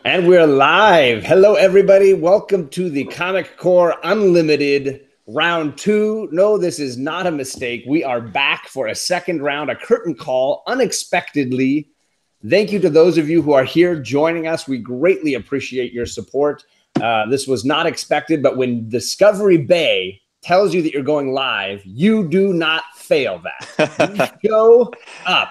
And we're live. Hello, everybody. Welcome to the Comic Core Unlimited Round 2. No, this is not a mistake. We are back for a second round, a curtain call, unexpectedly. Thank you to those of you who are here joining us. We greatly appreciate your support. This was not expected, but when Discovery Bay tells you that you're going live, you do not fail that. You show up.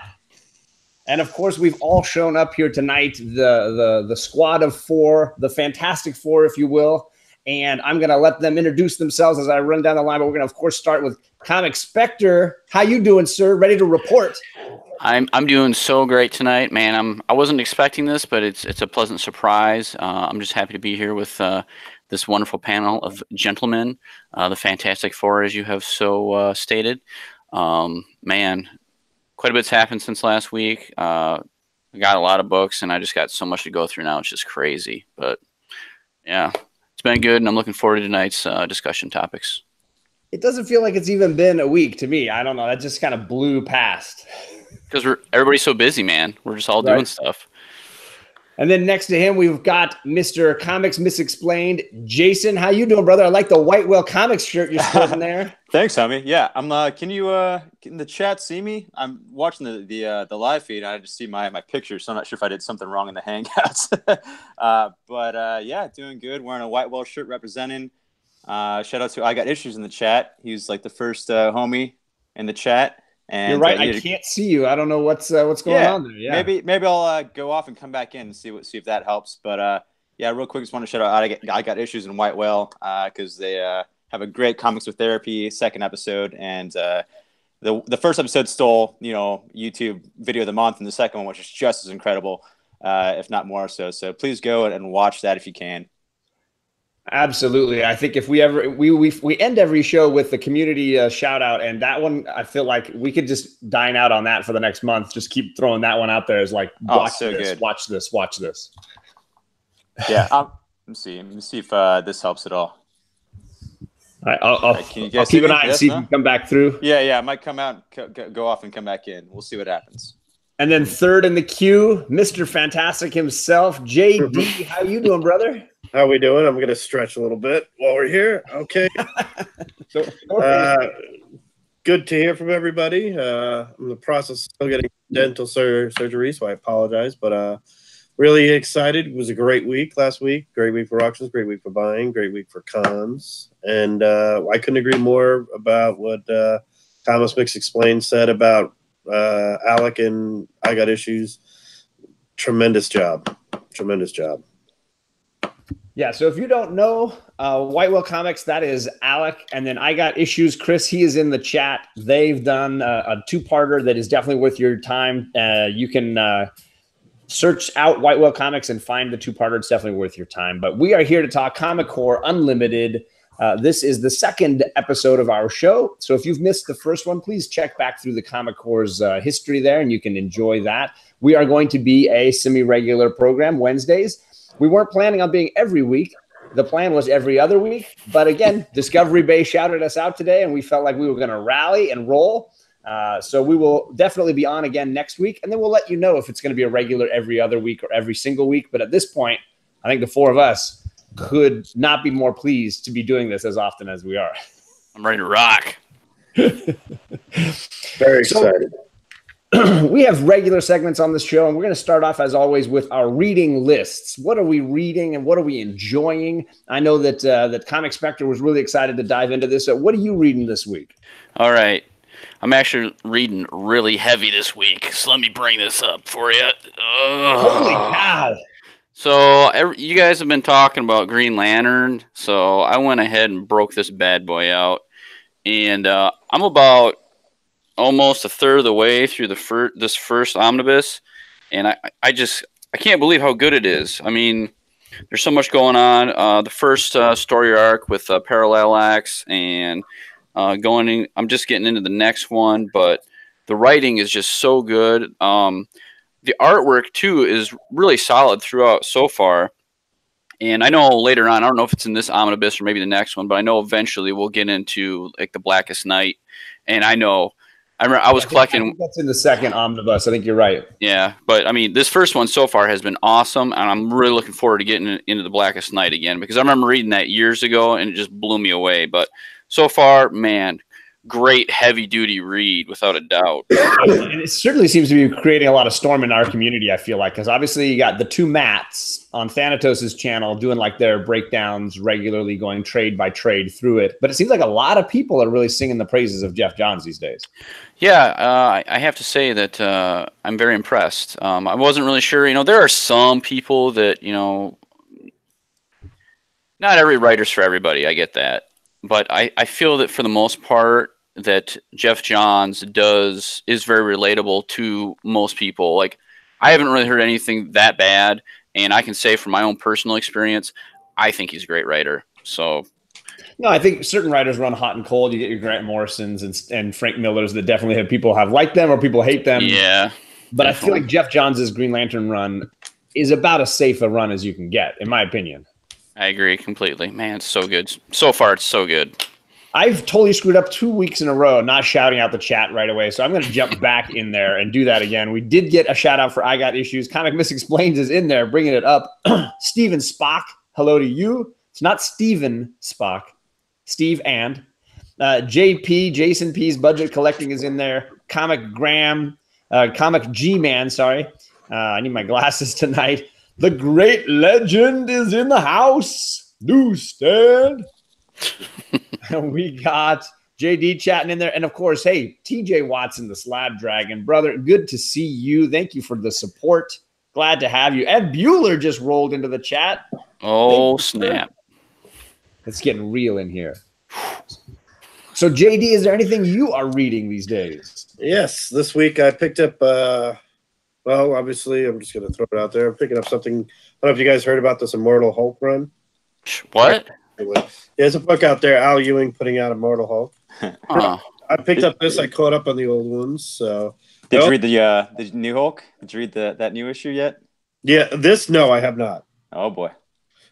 And of course, we've all shown up here tonight, the squad of four, the Fantastic Four, if you will. And I'm going to let them introduce themselves as I run down the line. But we're going to, of course, start with Comic Spectre. How you doing, sir? Ready to report? I'm doing so great tonight, man. I wasn't expecting this, but it's a pleasant surprise. I'm just happy to be here with this wonderful panel of gentlemen, the Fantastic Four, as you have so stated. Man. Quite a bit's happened since last week. I got a lot of books, and I just got so much to go through now. It's just crazy. But, yeah, it's been good, and I'm looking forward to tonight's discussion topics. It doesn't feel like it's even been a week to me. I don't know. That just kind of blew past. Because everybody's so busy, man. We're just all doing stuff. And then next to him, we've got Mr. Comics Misexplained. Jason, how you doing, brother? I like the White Whale Comics shirt you're sporting there. Thanks, homie. Yeah, I'm. Can you in the chat see me? I'm watching the live feed. And I just see my picture, so I'm not sure if I did something wrong in the Hangouts. But yeah, doing good. Wearing a White Whale shirt representing. Shout out to I Got Issues in the chat. He's like the first homie in the chat. And you're right. I can't see you. I don't know what's going on there. Yeah. Maybe I'll go off and come back in and see if that helps. But yeah, real quick, just want to shout out I Got Issues in White Whale because they have a great Comics with Therapy second episode, and the first episode stole YouTube Video of the Month, and the second one, which is just as incredible, if not more so. So please go and watch that if you can. Absolutely. I think if we ever we end every show with the community shout out, and that one I feel like we could just dine out on that for the next month. Just keep throwing that one out there as like watch this. Yeah, let me see if this helps at all. All right, I'll keep an eye and see if you can come back through. Yeah, I might come out, go off, and come back in. We'll see what happens. And then third in the queue, Mr. Fantastic himself, JD. How you doing, brother? How we doing? I'm going to stretch a little bit while we're here. Okay. Good to hear from everybody. I'm in the process of still getting dental surgery, so I apologize. But really excited. It was a great week last week. Great week for auctions, great week for buying, great week for cons. And I couldn't agree more about what Thomas Mix Explained said about Alec and I Got Issues. Tremendous job. Yeah, so if you don't know, White Whale Comics, that is Alec. And then I Got Issues, Chris, he is in the chat. They've done a two-parter that is definitely worth your time. You can search out White Whale Comics and find the two-parter. It's definitely worth your time. But we are here to talk Comic Core Unlimited. This is the second episode of our show. So if you've missed the first one, please check back through the Comic Core's history there, and you can enjoy that. We are going to be a semi-regular program Wednesdays. We weren't planning on being every week. The plan was every other week. But again, Discovery Bay shouted us out today, and we felt like we were going to rally and roll. So we will definitely be on again next week. And then we'll let you know if it's going to be a regular every other week or every single week. But at this point, I think the four of us could not be more pleased to be doing this as often as we are. I'm ready to rock. Very excited. We have regular segments on this show, and we're going to start off, as always, with our reading lists. What are we reading, and what are we enjoying? I know that Comic Spectre was really excited to dive into this. So what are you reading this week? All right. I'm actually reading really heavy this week, so let me bring this up for you. Holy cow! So you guys have been talking about Green Lantern, so I went ahead and broke this bad boy out. And I'm about almost a third of the way through this first omnibus, and I can't believe how good it is. I mean, there's so much going on. The first story arc with Parallel Acts, and I'm just getting into the next one, but the writing is just so good. The artwork too is really solid throughout so far. And I know later on, I don't know if it's in this omnibus or maybe the next one, but I know eventually we'll get into like the Blackest Night, and I know I remember I was I collecting. think that's in the second omnibus. I think you're right. Yeah, but I mean, this first one so far has been awesome, and I'm really looking forward to getting into the Blackest Night again because I remember reading that years ago and it just blew me away. But so far, man, great heavy duty read without a doubt. And it certainly seems to be creating a lot of storm in our community, I feel like, because obviously you got the two Matts on Thanatos' channel doing like their breakdowns regularly, going trade by trade through it. But it seems like a lot of people are really singing the praises of Geoff Johns these days. Yeah, I have to say that I'm very impressed. I wasn't really sure. You know, there are some people that, you know, not every writer's for everybody. I get that. But I feel that for the most part that Geoff Johns is very relatable to most people. Like, I haven't really heard anything that bad. And I can say from my own personal experience, I think he's a great writer. So... No, I think certain writers run hot and cold. You get your Grant Morrisons and Frank Millers that definitely have people have liked them or people hate them. Yeah. But definitely. I feel like Geoff Johns' Green Lantern run is about as safe a run as you can get, in my opinion. I agree completely. Man, it's so good. So far, it's so good. I've totally screwed up 2 weeks in a row, not shouting out the chat right away. So I'm going to jump back in there and do that again. We did get a shout out for I Got Issues. Comic Misexplains is in there, bringing it up. Steven Spock, hello to you. It's not Steven Spock. Steve and JP, Jason P's Budget Collecting is in there. Comic G-Man, sorry. I need my glasses tonight. The Great Legend is in the house. Newsstand. We got JD chatting in there. And, of course, hey, TJ Watson, the Slab Dragon. Brother, good to see you. Thank you for the support. Glad to have you. Ed Bueller just rolled into the chat. Oh, snap. It's getting real in here. So, JD, is there anything you are reading these days? Yes, this week I picked up, well, obviously, I'm just going to throw it out there. I'm picking up something. I don't know if you guys heard about this Immortal Hulk run. What? There's a book out there, Al Ewing putting out Immortal Hulk. I picked up this. I caught up on the old ones. So, did you read the new Hulk? Did you read that new issue yet? Yeah, no, I have not. Oh, boy.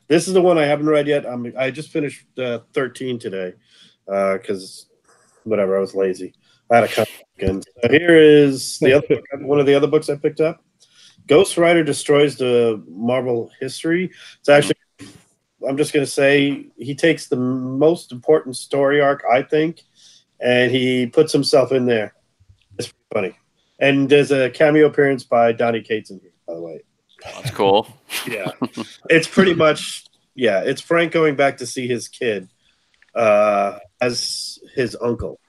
This is the one I haven't read yet. I just finished 13 today because whatever, I was lazy. I had a comic weekend. So here is one of the other books I picked up. Ghost Rider Destroys the Marvel History. It's actually, I'm just going to say, he takes the most important story arc, I think, and he puts himself in there. It's funny. And there's a cameo appearance by Donny Cates in here, by the way. That's cool. Yeah, it's pretty much, it's Frank going back to see his kid as his uncle,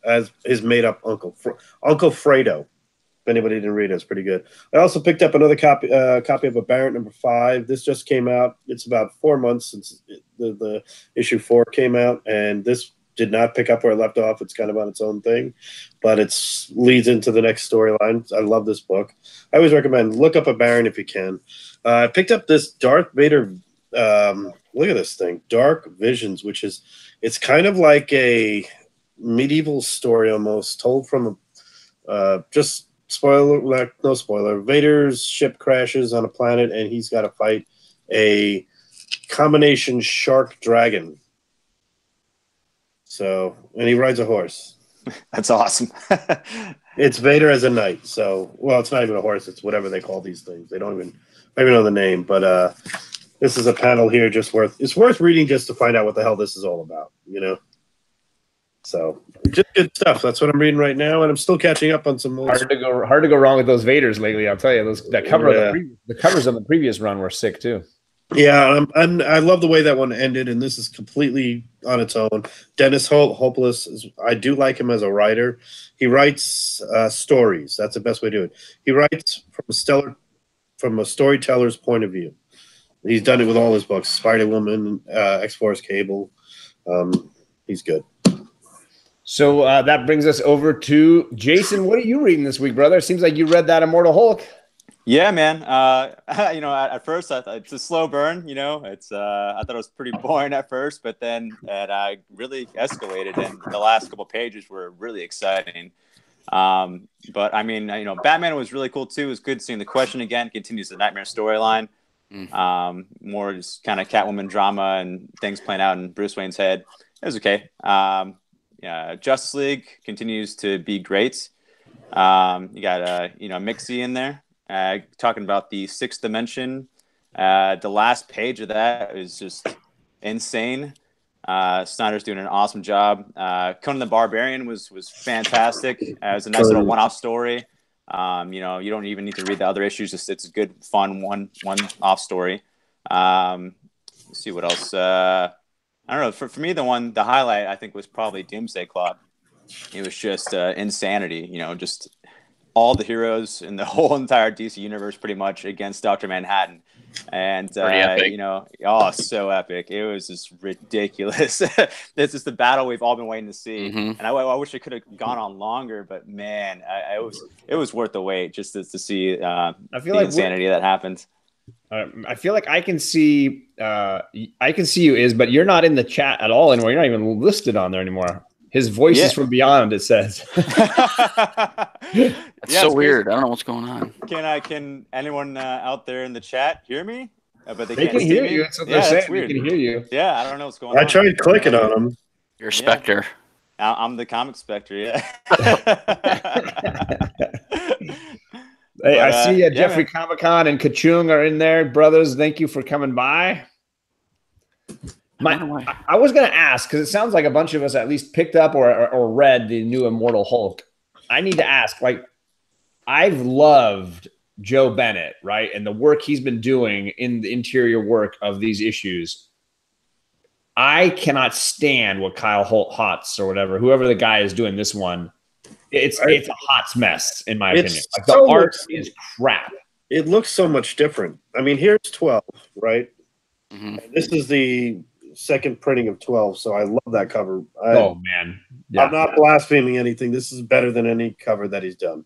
as his made-up uncle, Uncle Fredo. If anybody didn't read it, it's pretty good. I also picked up another copy of A Barrett number 5. This just came out. It's about 4 months since the issue 4 came out, and this did not pick up where it left off. It's kind of on its own thing, but it leads into the next storyline. I love this book. I always recommend look up A Baron if you can. I picked up this Darth Vader. Look at this thing, Dark Visions, which is it's kind of like a medieval story almost, told from just spoiler, no spoiler. Vader's ship crashes on a planet, and he's got to fight a combination shark dragon. So, and he rides a horse. That's awesome. It's Vader as a knight. So, well, it's not even a horse. It's whatever they call these things. They don't even know the name. But this is a panel here it's worth reading just to find out what the hell this is all about, you know? So, just good stuff. That's what I'm reading right now, and I'm still catching up on some more. Hard to go wrong with those Vaders lately, I'll tell you. The covers of the previous run were sick, too. Yeah, I love the way that one ended, and this is completely on its own. Dennis Hopeless, I do like him as a writer. He writes stories. That's the best way to do it. He writes from a storyteller's point of view. He's done it with all his books, Spider-Woman, X-Force Cable. He's good. So that brings us over to Jason. What are you reading this week, brother? Seems like you read that Immortal Hulk. Yeah, man. At first I thought it's a slow burn. You know, I thought it was pretty boring at first, but then it really escalated, and the last couple pages were really exciting. But I mean, Batman was really cool too. It was good seeing the Question again. Continues the Nightmare storyline. More just kind of Catwoman drama and things playing out in Bruce Wayne's head. It was okay. Justice League continues to be great. You got Mixie in there talking about the Sixth Dimension. The last page of that is just insane. Snyder's doing an awesome job. Conan the Barbarian was fantastic. It was a nice little one-off story. You don't even need to read the other issues. Just it's a good, fun one-off story. Let's see what else. I don't know. For me, the highlight I think was probably Doomsday Clock. It was just insanity. Just all the heroes in the whole entire DC universe pretty much against Dr. Manhattan. And so epic. It was just ridiculous. This is the battle we've all been waiting to see. And I wish it could have gone on longer, but man, it was worth the wait just to see the insanity that happened. I feel like I can see you, but you're not in the chat at all anymore. You're not even listed on there anymore. His voice is from beyond, it says. It's so weird. I don't know what's going on. Can anyone out there in the chat hear me? But they can hear you. That's what they're saying. They can hear you. Yeah, I don't know what's going on. I tried clicking on him. You're a Spectre. I'm the comic Spectre, yeah. Hey, I see Jeffrey Comic-Con and Kachung are in there. Brothers, thank you for coming by. I was going to ask, because it sounds like a bunch of us at least picked up or read the new Immortal Hulk. I need to ask, I've loved Joe Bennett, right? And the work he's been doing in the interior work of these issues. I cannot stand what Kyle Hotz or whatever, whoever the guy is doing this one. It's a hot mess, in my opinion. The art is crap. It looks so much different. I mean, here's 12, right? This is the second printing of 12, so I love that cover. Man. Yeah. I'm not blaspheming anything. This is better than any cover that he's done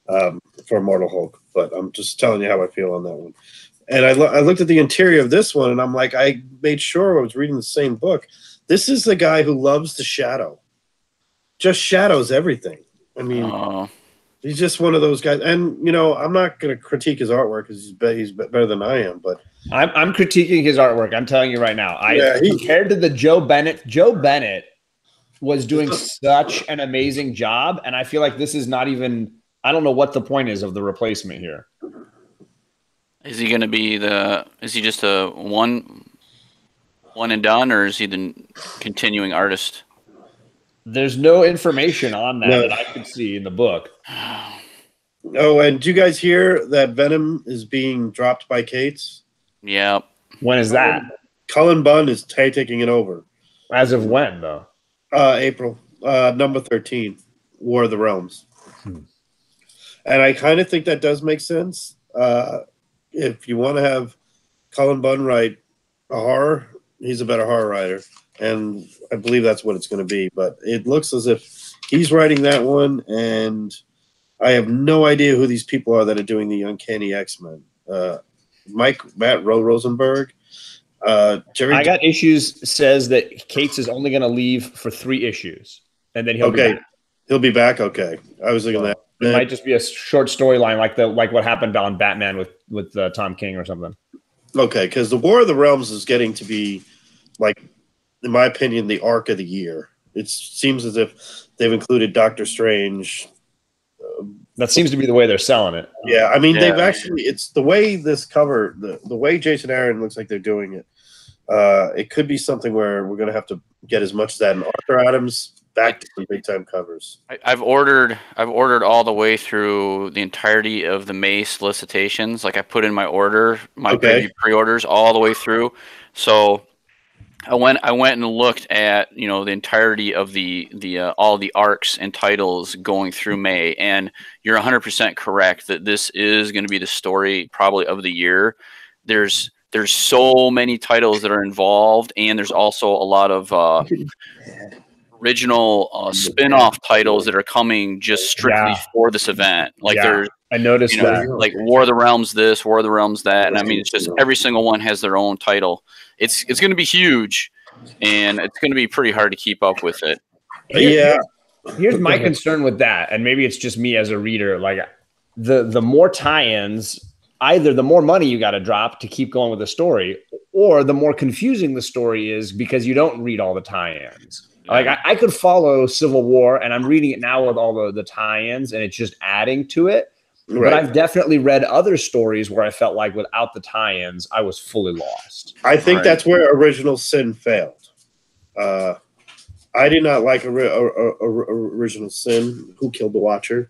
for Immortal Hulk, but I'm just telling you how I feel on that one. And I looked at the interior of this one, and I'm like, I made sure I was reading the same book. This is the guy who loves to shadow. Just shadows everything. I mean, he's just one of those guys. And, I'm not going to critique his artwork because he's better than I am, but I'm critiquing his artwork. I'm telling you right now. Compared to the Joe Bennett was doing such an amazing job, and I feel like this is not even. I don't know what the point is of the replacement here. Is he going to be Is he just a one and done, or is he the continuing artist? There's no information on that I could see in the book. Oh, and do you guys hear that Venom is being dropped by Cates? Yeah. When is that? Cullen Bunn is taking it over. As of when, though? April. Number 13, War of the Realms. And I kind of think that does make sense. If you want to have Cullen Bunn write a horror, he's a better horror writer. And I believe that's what it's going to be. But it looks as if he's writing that one, and I have no idea who these people are that are doing the Uncanny X-Men. Matt Rosenberg. Jerry. I Got Issues says that Cates is only going to leave for 3 issues, and then he'll be back. He'll be back. Okay, I was thinking that it might just be a short storyline, like what happened on Batman with Tom King or something. Okay, because the War of the Realms is getting to be, in my opinion, the arc of the year. It seems as if they've included Doctor Strange. That seems to be the way they're selling it. Yeah, I mean, they've actually, it's the way this cover, the way Jason Aaron looks like they're doing it. It could be something where we're going to have to get as much of that in Arthur Adams back to the big time covers. I've ordered all the way through the entirety of the May solicitations. I put in my order, pre-orders all the way through. So I went and looked at the entirety of the all the arcs and titles going through May, and you're 100% correct that this is going to be the story probably of the year. There's so many titles that are involved, and there's also a lot of original spin-off titles that are coming just strictly for this event. There's I noticed that. War of the Realms this, War of the Realms that, and I mean it's just every single one has their own title. It's going to be huge, and it's going to be pretty hard to keep up with it. Here's my concern with that, and maybe it's just me as a reader. The more tie-ins, either the more money you got to drop to keep going with the story, or the more confusing the story is because you don't read all the tie-ins. Like I could follow Civil War, and I'm reading it now with all the tie-ins, and it's just adding to it. Right. But I've definitely read other stories where I felt like without the tie-ins, I was fully lost. I think that's where Original Sin failed. I did not like Original Sin, Who Killed the Watcher,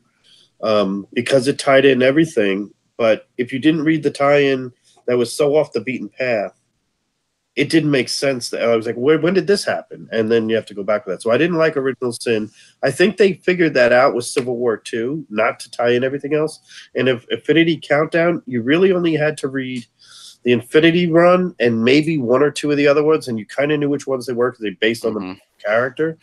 because it tied in everything. But if you didn't read the tie-in that was so off the beaten path, it didn't make sense. I was like, when did this happen? And then you have to go back to that. So I didn't like Original Sin. I think they figured that out with Civil War 2, not to tie in everything else. And if Infinity Countdown, you really only had to read the Infinity Run and maybe one or two of the other ones, and you kind of knew which ones they were because they based on the character.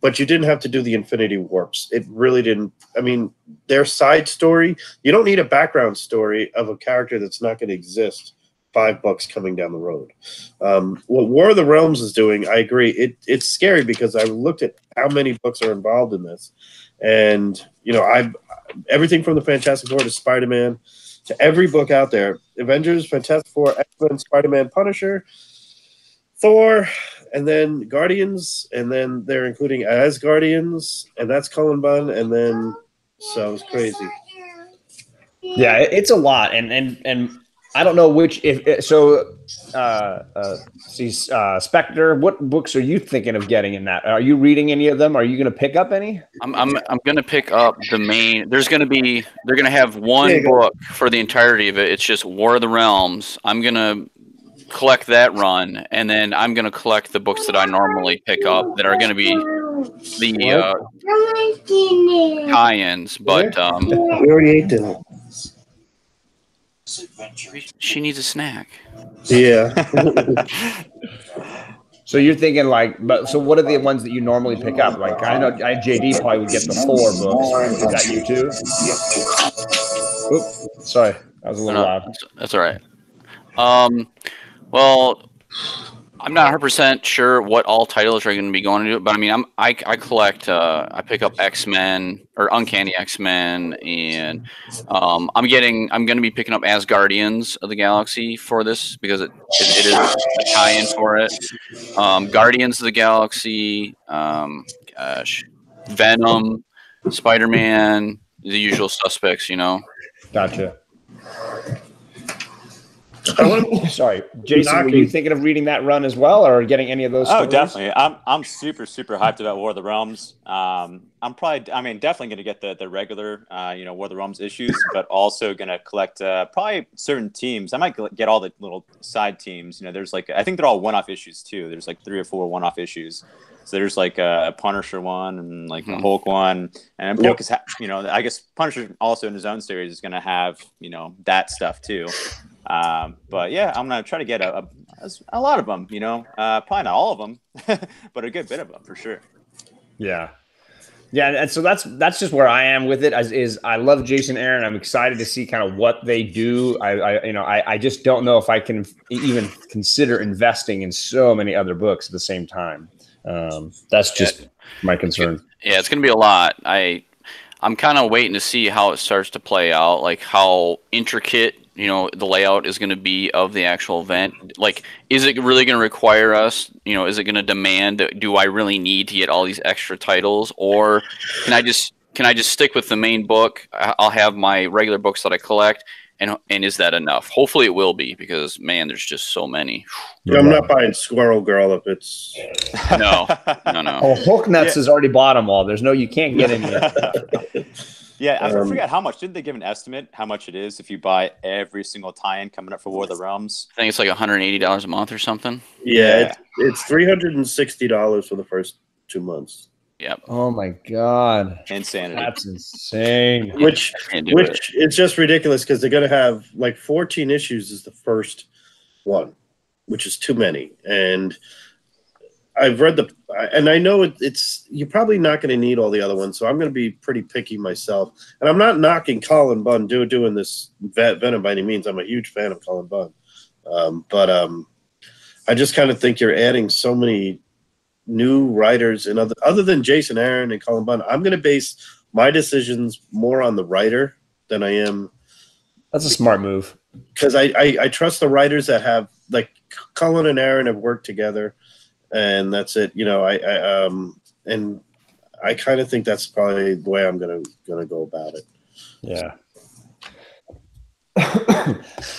But you didn't have to do the Infinity Warps. It really didn't. I mean, their side story, you don't need a background story of a character that's not going to exist 5 books coming down the road. What War of the Realms is doing, I agree. It's scary because I looked at how many books are involved in this. And, I've everything from the Fantastic Four to Spider-Man to every book out there. Avengers, Fantastic Four, X-Men, Spider-Man, Punisher, Thor, and then Guardians, and then they're including Asgardians, and that's Cullen Bunn, and then so it's crazy. Yeah, it's a lot, and I don't know which. Spectre, what books are you thinking of getting in that? Are you reading any of them? Are you going to pick up any? I'm going to pick up the main. They're going to have one book for the entirety of it. It's just War of the Realms. I'm going to collect that run, and then I'm going to collect the books that I normally pick up that are going to be the tie-ins. But we already ate them. She needs a snack. Yeah. So you're thinking so what are the ones that you normally pick up? Like I know JD probably would get the Thor books. Is that you too? Oops, sorry, that was a little loud. That's all right. Well, I'm not 100% sure what all titles are going to be going to, but I mean, I collect. I pick up X-Men or Uncanny X-Men, and I'm going to be picking up Asgardians of the Galaxy for this because it is a tie-in for it. Guardians of the Galaxy, Venom, Spider-Man, the usual suspects, Gotcha. Sorry, Jason, were you thinking of reading that run as well, or getting any of those? Oh, definitely. I'm super hyped about War of the Realms. I'm definitely going to get the regular, War of the Realms issues, but also going to collect probably certain teams. I might get all the little side teams. There's I think they're all one-off issues too. There's 3 or 4 one-off issues. So there's a Punisher one and a Hulk one, and Hulk is, I guess Punisher also in his own series is going to have, that stuff too. But yeah, I'm gonna try to get a lot of them. Probably not all of them, but a good bit of them for sure. Yeah, and so that's just where I am with it. I love Jason Aaron. I'm excited to see kind of what they do. I just don't know if I can even consider investing in so many other books at the same time. That's just my concern. It's gonna be a lot. I'm kind of waiting to see how it starts to play out, like how intricate the layout is going to be of the actual event. Is it really going to require us, is it going to demand, do I really need to get all these extra titles, or can I just stick with the main book? I'll have my regular books that I collect, and is that enough? Hopefully it will be, because man, there's just so many. Yeah, I'm not buying Squirrel Girl if it's no. Oh, Hulk Nuts has already bought them all. You can't get any. Yeah, I forget how much. Didn't they give an estimate how much it is if you buy every single tie-in coming up for War of the Realms? I think it's $180 a month or something. Yeah. It's $360 for the first 2 months. Yep. Oh my God. Insanity. That's insane. Which is just ridiculous because they're going to have 14 issues is the first one, which is too many. And I've read and I know it's you're probably not going to need all the other ones, so I'm going to be pretty picky myself. And I'm not knocking Cullen Bunn doing this Venom by any means. I'm a huge fan of Cullen Bunn, but I just kind of think you're adding so many new writers and other than Jason Aaron and Cullen Bunn. I'm going to base my decisions more on the writer than I am. That's a smart move because I trust the writers that have Cullen and Aaron have worked together. and that's it. And I kind of think that's probably the way I'm gonna go about it. Yeah.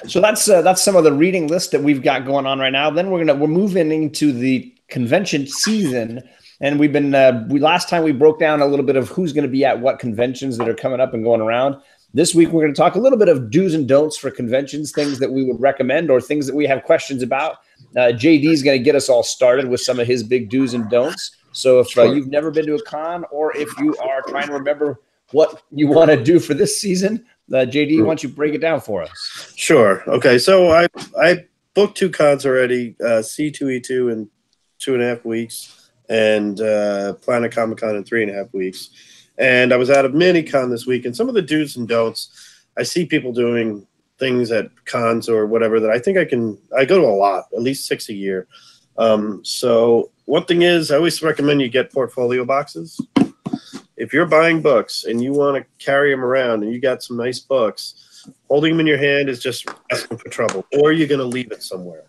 So that's some of the reading list that we've got going on right now. Then we're moving into the convention season, and we've been last time we broke down a little bit of who's going to be at what conventions that are coming up and going around. This week we're going to talk a little bit of do's and don'ts for conventions, things that we would recommend or things that we have questions about. JD is going to get us all started with some of his big do's and don'ts. So if you've never been to a con, or if you are trying to remember what you want to do for this season, JD, why don't you break it down for us? Sure. Okay. So I booked 2 cons already, C2E2 in 2.5 weeks, and Planet Comic Con in 3.5 weeks. And I was at a mini con this week, and some of the do's and don'ts, I see people doing things at cons or whatever that I think I go to a lot, at least 6 a year. So one thing is, I always recommend you get portfolio boxes. If you're buying books and you want to carry them around and you got some nice books, holding them in your hand is just asking for trouble, or you're going to leave it somewhere.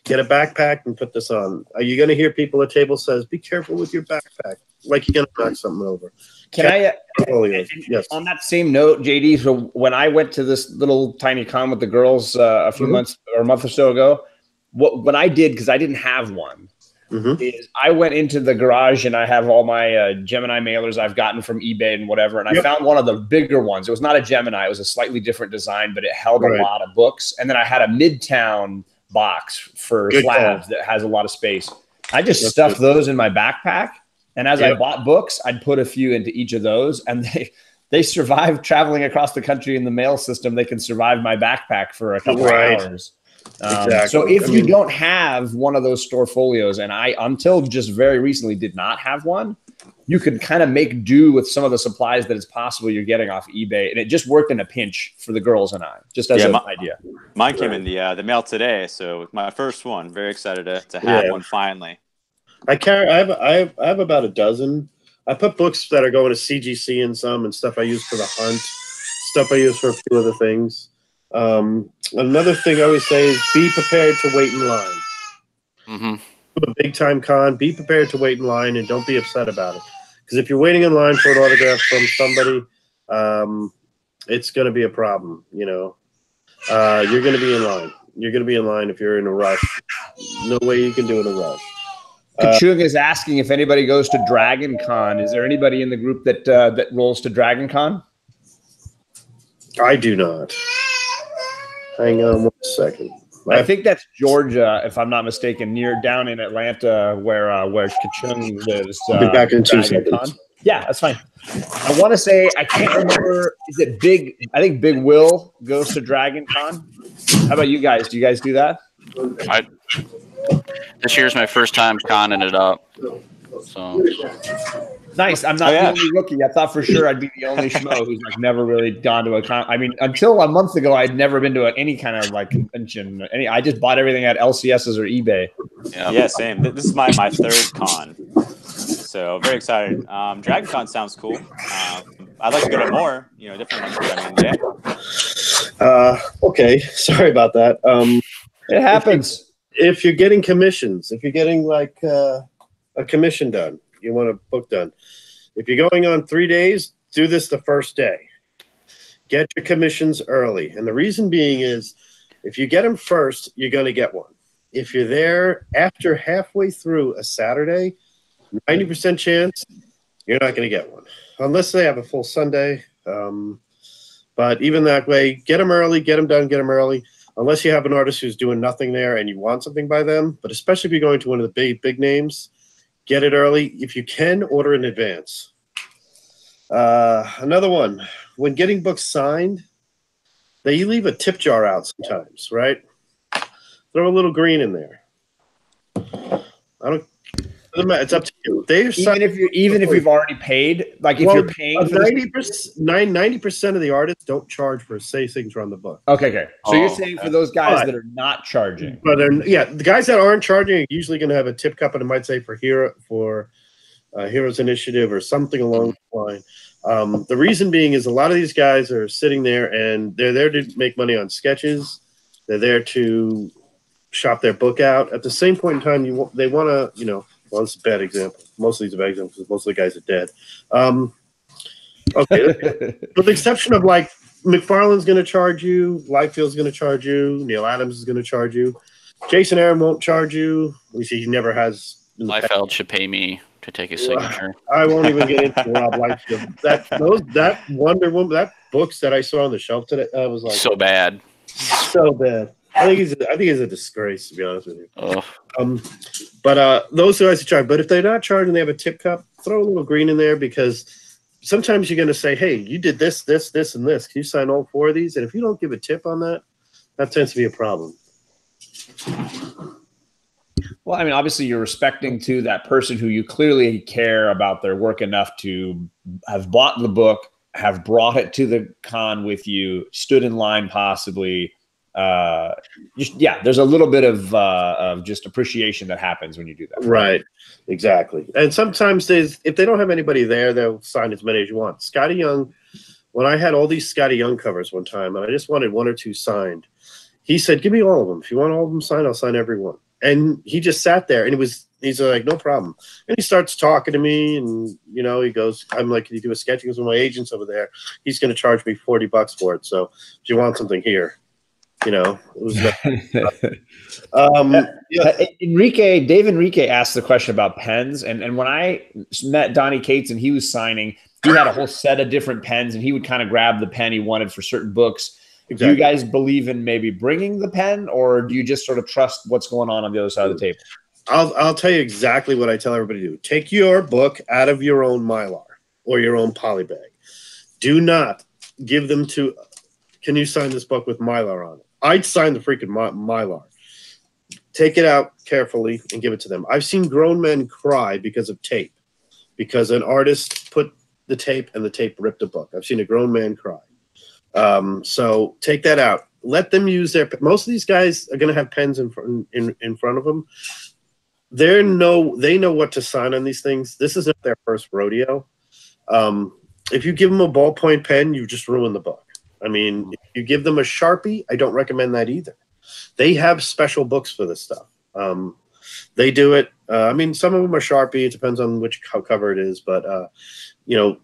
Get a backpack and put this on. Are you going to hear people at table says, be careful with your backpack, like you're going to knock something over. Yes. On that same note, JD, so when I went to this little tiny con with the girls a few months or a month or so ago, what I did, because I didn't have one, is I went into the garage and I have all my Gemini mailers I've gotten from eBay and whatever, and I found one of the bigger ones. It was not a Gemini. It was a slightly different design, but it held a lot of books. And then I had a Midtown box for slabs that has a lot of space. I just stuffed those in my backpack, and as I bought books, I'd put a few into each of those, and they survived traveling across the country in the mail system. They can survive my backpack for a couple of hours. So if you don't have one of those store folios, and I, until just very recently, did not have one, you could kind of make do with some of the supplies that it's possible you're getting off eBay. And it just worked in a pinch for the girls and I, just as an idea. Mine came in the mail today. So my first one, very excited to have one finally. I have about a dozen. I put books that are going to CGC in some, and stuff I use for the hunt, stuff I use for a few other things. Another thing I always say is be prepared to wait in line. A big time con, be prepared to wait in line and don't be upset about it. Because if you're waiting in line for an autograph from somebody, it's going to be a problem. You're going to be in line. You're going to be in line if you're in a rush. No way you can do it in a rush. Kachung is asking if anybody goes to Dragon Con. Is there anybody in the group that rolls to Dragon Con? I do not. Hang on 1 second. I think that's Georgia, if I'm not mistaken, down in Atlanta, where Kachung lives. Be back in 2 seconds. Yeah, that's fine. I want to say, I can't remember. Is it Big? I think Big Will goes to Dragon Con. How about you guys? Do you guys do that? This year's my first time conning it up. So nice. I'm not the only rookie. I thought for sure I'd be the only schmo who's never really gone to a con. I mean, until a month ago, I'd never been to any kind of convention. I just bought everything at LCS's or eBay. Yeah, same. This is my third con, so very excited. Dragon Con sounds cool. I'd like to go to more, different ones. But okay, sorry about that. It happens. If you're getting commissions, if you're getting a commission done, you want a book done. If you're going on 3 days, do this the first day. Get your commissions early. And the reason being is if you get them first, you're going to get one. If you're there after halfway through a Saturday, 90% chance you're not going to get one. Unless they have a full Sunday. But even that way, get them early, get them done, get them early. Unless you have an artist who's doing nothing there and you want something by them. But especially if you're going to one of the big names, get it early. If you can, order in advance. Another one, when getting books signed, they leave a tip jar out sometimes, right? Throw a little green in there. It's up to you. Even if you've already paid, if you're paying, 90% of the artists don't charge for say signature on the book. Okay. So you're saying for those guys that are not charging, but the guys that aren't charging are usually going to have a tip cup, and it might say for Heroes Initiative or something along the line. The reason being is a lot of these guys are sitting there and they're there to make money on sketches. They're there to shop their book out. At the same point in time, they want to, well, it's a bad example. Most of these are bad examples because most of the guys are dead. Okay, with the exception of like McFarlane's going to charge you, Liefeld's going to charge you, Neil Adams is going to charge you, Jason Aaron won't charge you. We see he never has. Liefeld should pay me to take his signature. I won't even get into Rob Liefeld. That Wonder Woman, that books that I saw on the shelf today, I was like, so bad. I think he's a disgrace, to be honest with you. Oh. But those guys are charged. But if they're not charged and they have a tip cup, throw a little green in there, because sometimes you're going to say, hey, you did this, this, this, and this. Can you sign all 4 of these? And if you don't give a tip on that, that tends to be a problem. Well, I mean, obviously you're respecting to that person who you clearly care about their work enough to have bought the book, have brought it to the con with you, stood in line possibly. There's a little bit of just appreciation that happens when you do that. Right, exactly. And sometimes if they don't have anybody there, they'll sign as many as you want. Scotty Young, when I had all these Scotty Young covers one time, and I just wanted 1 or 2 signed, he said, give me all of them. If you want all of them signed, I'll sign every one. And he just sat there, and he's like, no problem. And he starts talking to me, and, he goes, I'm like, can you do a sketch? He goes, well, my agent's over there. He's going to charge me $40 for it. So if you want something here, it was Dave Enrique asked the question about pens. And when I met Donnie Cates and he was signing, he had a whole set of different pens, and he would kind of grab the pen he wanted for certain books. Exactly. Do you guys believe in maybe bringing the pen, or do you just sort of trust what's going on the other side of the table? I'll tell you exactly what I tell everybody to do. Take your book out of your own Mylar or your own poly bag. Do not give them to, can you sign this book with Mylar on it? I'd sign the freaking Mylar. Take it out carefully and give it to them. I've seen grown men cry because of tape, because an artist put the tape and the tape ripped a book. I've seen a grown man cry. So take that out. Let them use most of these guys are going to have pens in front of them. They know what to sign on these things. This isn't their first rodeo. If you give them a ballpoint pen, you just ruin the book. I mean, if you give them a Sharpie, I don't recommend that either. They have special books for this stuff. They do it. I mean, some of them are Sharpie. It depends on how cover it is, but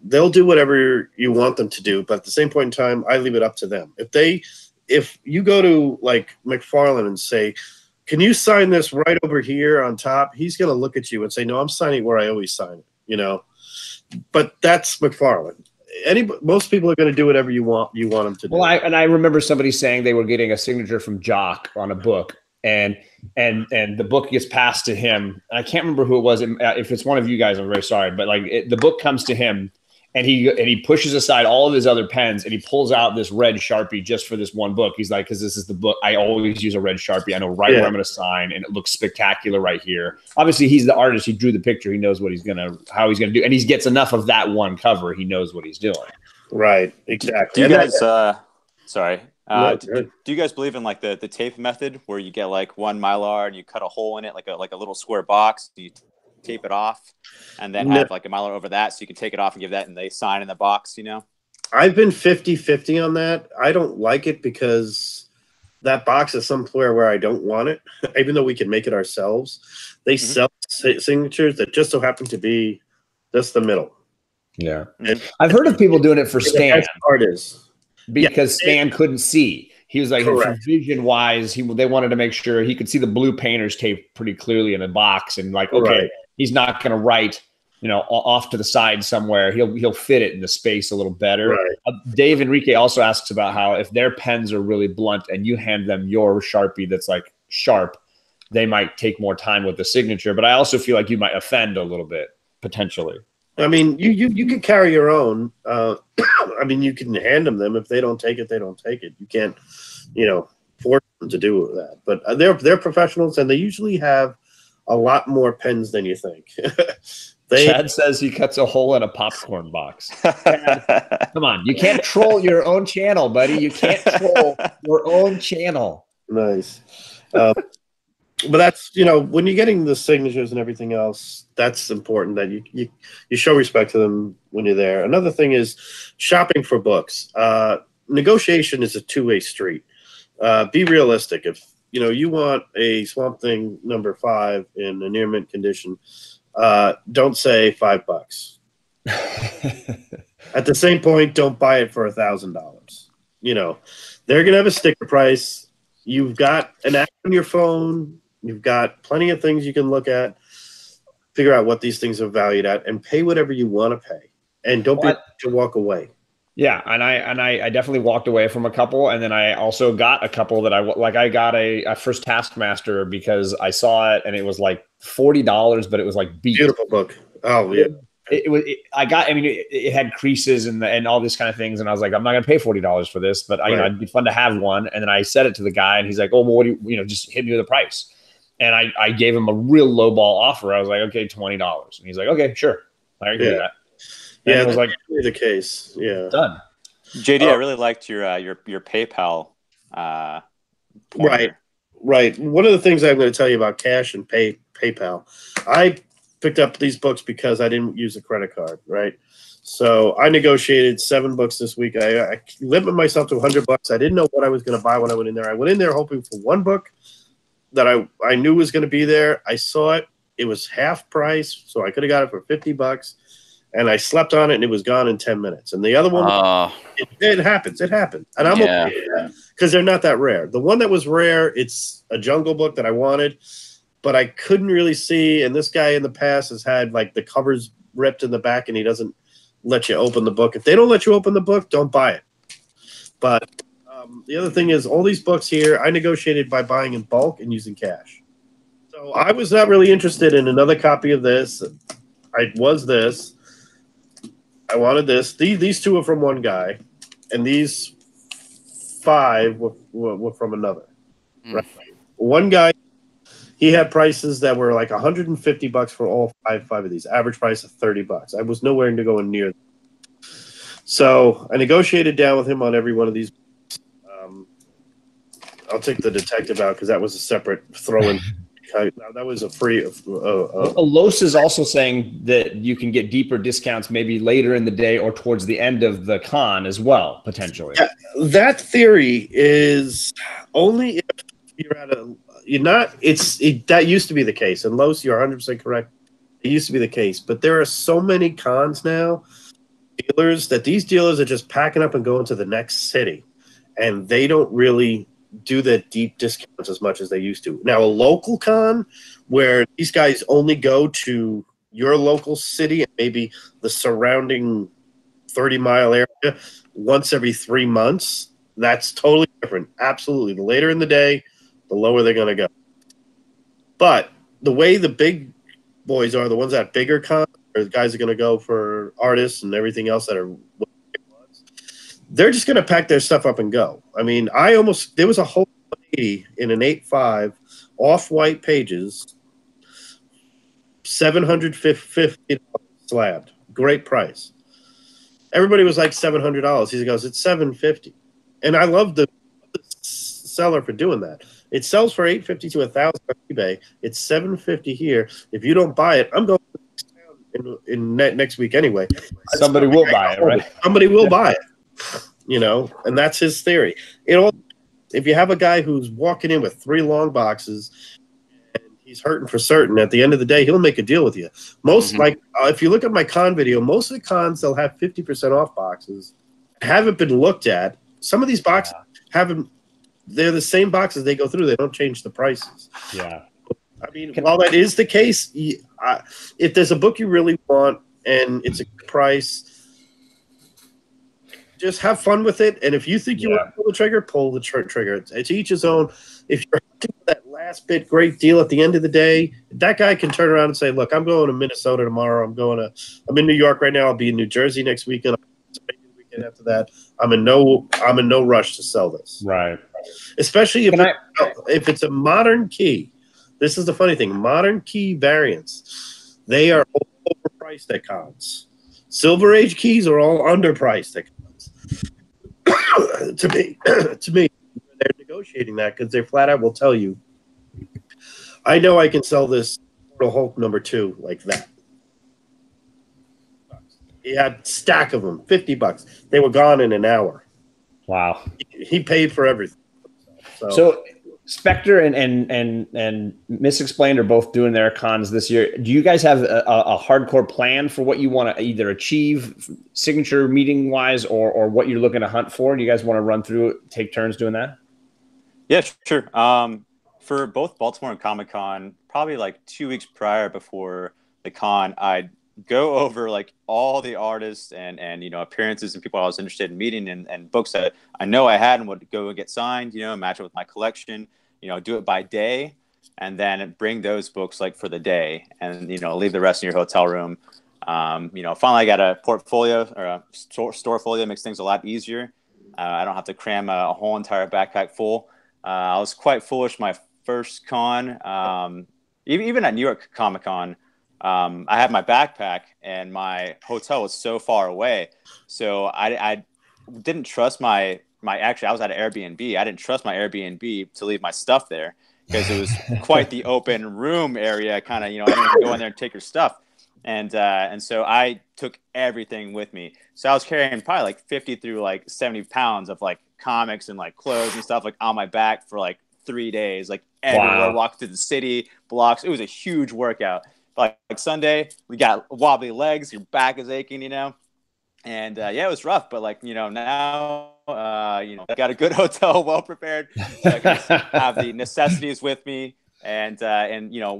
they'll do whatever you want them to do. But at the same point in time, I leave it up to them. If you go to like McFarlane and say, can you sign this right over here on top? He's going to look at you and say, no, I'm signing where I always sign it, but that's McFarlane. Most people are going to do whatever you want them to do. Well, I remember somebody saying they were getting a signature from Jock on a book, and the book gets passed to him. I can't remember who it was. If it's one of you guys, I'm very sorry, but the book comes to him, and he pushes aside all of his other pens, and he pulls out this red Sharpie just for this one book. He's like, because this is the book. I always use a red Sharpie. I know where I'm going to sign, and it looks spectacular right here. Obviously, he's the artist. He drew the picture. He knows what how he's going to do, and he gets enough of that one cover. He knows what he's doing. Right. Exactly. Do you guys? Sorry. Do you guys believe in like the tape method, where you get like one Mylar and you cut a hole in it, like a little square box? You tape it off, and then have like a Mylar over that, so you can take it off and give that, and they sign in the box. I've been 50-50 on that. I don't like it because that box is somewhere where I don't want it, even though we can make it ourselves. They sell signatures that just so happen to be just the middle. Yeah. I've heard of people doing it for Stan. Part is because Stan couldn't see. He was like, vision wise, they wanted to make sure he could see the blue painter's tape pretty clearly in the box, and like, okay, he's not going to write, off to the side somewhere. He'll fit it in the space a little better. Right. Dave Enrique also asks about how if their pens are really blunt and you hand them your Sharpie that's like sharp, they might take more time with the signature. But I also feel like you might offend a little bit potentially. I mean, you could carry your own. I mean, you can hand them. If they don't take it, they don't take it. You can't, force them to do that. But they're professionals, and they usually have a lot more pens than you think. Chad says he cuts a hole in a popcorn box. Chad, come on, you can't troll your own channel, buddy. You can't troll your own channel. Nice. But that's, when you're getting the signatures and everything else, that's important that you show respect to them when you're there. Another thing is shopping for books. Negotiation is a two-way street. Be realistic. you want a Swamp Thing number 5 in a near mint condition, don't say $5. At the same point, don't buy it for $1,000. They're gonna have a sticker price. You've got an app on your phone. You've got plenty of things you can look at, figure out what these things are valued at, and pay whatever you want to pay. And don't be to walk away. Yeah, and I definitely walked away from a couple, and then I also got a couple that I got a first Taskmaster because I saw it and it was like $40, but it was like beat. Beautiful book. Oh yeah. It had creases and all this kind of things, and I was like, I'm not gonna pay $40 for this, but it'd be fun to have one. And then I said it to the guy, and he's like, oh well, what do you just hit me with a price. And I gave him a real low ball offer. I was like, okay, $20, and he's like, okay, sure, I agree with that. Yeah, it was like the case. Yeah, done. JD, I really liked your PayPal. Right. One of the things I'm going to tell you about cash and PayPal, I picked up these books because I didn't use a credit card. Right, so I negotiated 7 books this week. I limited myself to $100. I didn't know what I was going to buy when I went in there. I went in there hoping for one book that I knew was going to be there. I saw it. It was half price, so I could have got it for $50. And I slept on it, and it was gone in 10 minutes. And the other one, it happens. It happened. And I'm okay with that because they're not that rare. The one that was rare, it's a Jungle Book that I wanted, but I couldn't really see. And this guy in the past has had, like, the covers ripped in the back, and he doesn't let you open the book. If they don't let you open the book, don't buy it. But the other thing is all these books here, I negotiated by buying in bulk and using cash. So I was not really interested in another copy of this. I wanted this. These 2 are from one guy, and these 5 were from another. Right? One guy, he had prices that were like $150 for all five of these. Average price of $30. I was nowhere to go near them. So I negotiated down with him on every one of these. I'll take the detective out because that was a separate throw-in. That was a free. Los is also saying that you can get deeper discounts maybe later in the day or towards the end of the con as well, potentially. Yeah, that theory is only if you're at that used to be the case. And Los, you're 100% correct. It used to be the case, but there are so many cons now, dealers, that these dealers are just packing up and going to the next city, and they don't really do the deep discounts as much as they used to. Now, a local con where these guys only go to your local city and maybe the surrounding 30-mile area once every 3 months, that's totally different. Absolutely. The later in the day, the lower they're going to go. But the way the big boys are, the ones that bigger cons, or the guys are going to go for artists and everything else that are – they're just going to pack their stuff up and go. I mean, there was a whole 80 in an 8.5 off-white pages, $750 slabbed. Great price. Everybody was like $700. He goes, it's $750. And I love the seller for doing that. It sells for $850 to $1,000 on eBay. It's $750 here. If you don't buy it, I'm going in next week anyway. Somebody will buy it, right? Somebody will buy it. And that's his theory. If you have a guy who's walking in with 3 long boxes and he's hurting for certain, at the end of the day, he'll make a deal with you. If you look at my con video, most of the cons, they'll have 50% off boxes. Haven't been looked at. Some of these boxes they're the same boxes they go through. They don't change the prices. Yeah. I mean, while that is the case, if there's a book you really want and it's a good price, just have fun with it. And if you think you want to pull the trigger. It's each his own. If you're hunting for that last bit great deal at the end of the day, that guy can turn around and say, look, I'm going to Minnesota tomorrow. I'm in New York right now. I'll be in New Jersey next weekend. Weekend after that. I'm in no rush to sell this. Right. Especially if it's a modern key. This is the funny thing. Modern key variants, they are overpriced at cons. Silver Age keys are all underpriced at cons. to me, they're negotiating that because they flat out will tell you, I know I can sell this Mortal Hulk number 2 like that. He had a stack of them, $50. They were gone in an hour. Wow. He paid for everything. So Spectre and Misexplained are both doing their cons this year. Do you guys have a hardcore plan for what you want to either achieve signature meeting wise or what you're looking to hunt for? Do you guys want to run through it, take turns doing that? Yeah, sure. For both Baltimore and Comic-Con, probably like 2 weeks prior before the con, I'd go over like all the artists and appearances and people I was interested in meeting and books that I know I had and would go and get signed, match it with my collection, do it by day and then bring those books like for the day and, leave the rest in your hotel room. Finally I got a portfolio or a storefolio, makes things a lot easier. I don't have to cram a whole entire backpack full. I was quite foolish my first con, even at New York Comic Con. I had my backpack and my hotel was so far away. So I didn't trust actually I was at an Airbnb. I didn't trust my Airbnb to leave my stuff there because it was quite the open room area kind of, anyone can go in there and take your stuff. And so I took everything with me. So I was carrying probably like 50 through like 70 pounds of like comics and like clothes and stuff like on my back for like 3 days, like everywhere. Wow. Walked through the city blocks. It was a huge workout. Like Sunday, we got wobbly legs. Your back is aching, and yeah, it was rough. But like now, I got a good hotel, well prepared. So I can just have the necessities with me, and